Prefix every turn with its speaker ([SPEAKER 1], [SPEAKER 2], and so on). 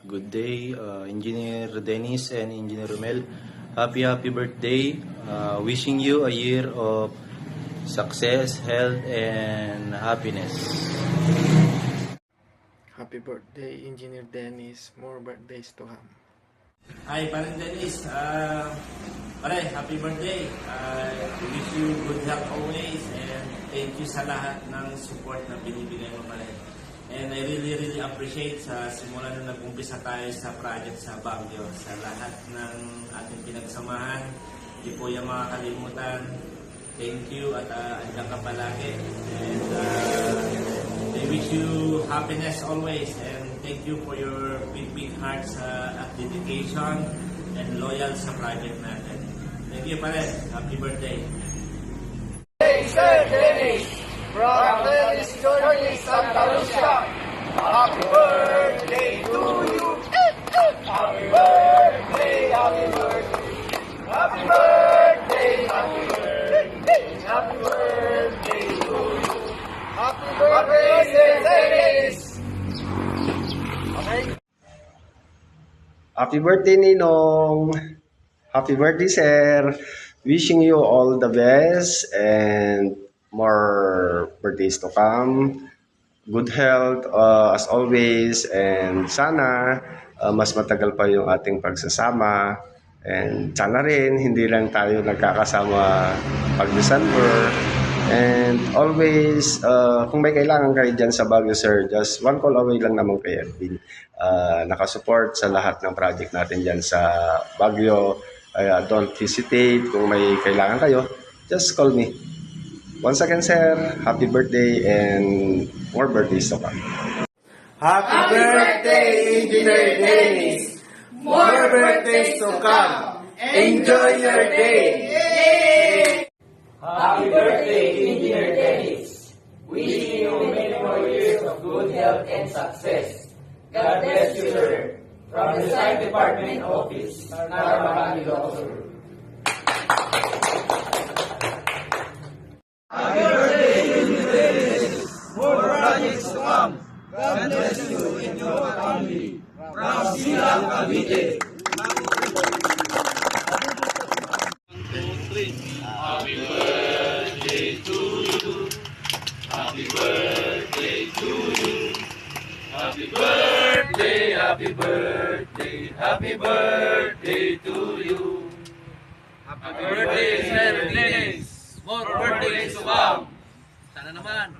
[SPEAKER 1] Good day, Engineer Dennis and Engineer Romel. Happy birthday. Wishing you a year of success, health, and happiness.
[SPEAKER 2] Happy birthday, Engineer Dennis. More birthdays to come.
[SPEAKER 3] Hi, Parang Dennis. Pare, happy birthday. Wish you good health always and thank you sa lahat ng support na binibigay mo, pare. And I really appreciate sa simula nung nag-umpisa tayo sa project sa Baguio, sa lahat ng ating pinagsamahan. Hindi po yung makakalimutan. Thank you at andyan ka palagi. And I wish you happiness always and thank you for your big hearts at dedication and loyal sa project natin. Thank you pare. Happy birthday.
[SPEAKER 4] Hey, Sir Dennis, from Dennis Journey, Santa Lucia. Happy birthday to you. Happy birthday, happy birthday. Happy birthday, happy birthday. Happy birthday to you. Happy birthday, Sir Dennis. Okay.
[SPEAKER 5] Happy birthday, Ninong! Happy birthday, sir! Wishing you all the best and more birthdays to come. Good health as always and sana mas matagal pa yung ating pagsasama and sana rin hindi lang tayo nagkakasama pag December. And always, kung may kailangan kayo dyan sa Baguio, sir, just one call away lang naman kay Edwin. Nakasupport sa lahat ng project natin dyan sa Baguio. Don't hesitate. Kung may kailangan kayo, just call me. Once again, sir, happy birthday and more birthdays to come.
[SPEAKER 4] Happy birthday, Engineer Dennis. More birthdays to come. Enjoy your day.
[SPEAKER 6] Happy birthday, Engineer Dennis. Wishing you many more years of good health and success. God bless you, sir. From the Science Department Office, Naramahani Doctor.
[SPEAKER 4] Happy birthday, Engineer Dennis. More projects to come. God bless you and your family. From Silang, Cavite.
[SPEAKER 7] Happy birthday to you. Happy birthday to you. Happy birthday, happy birthday, happy birthday to you. Happy birthday, Sir Dennis. More birthdays to come. Sana naman.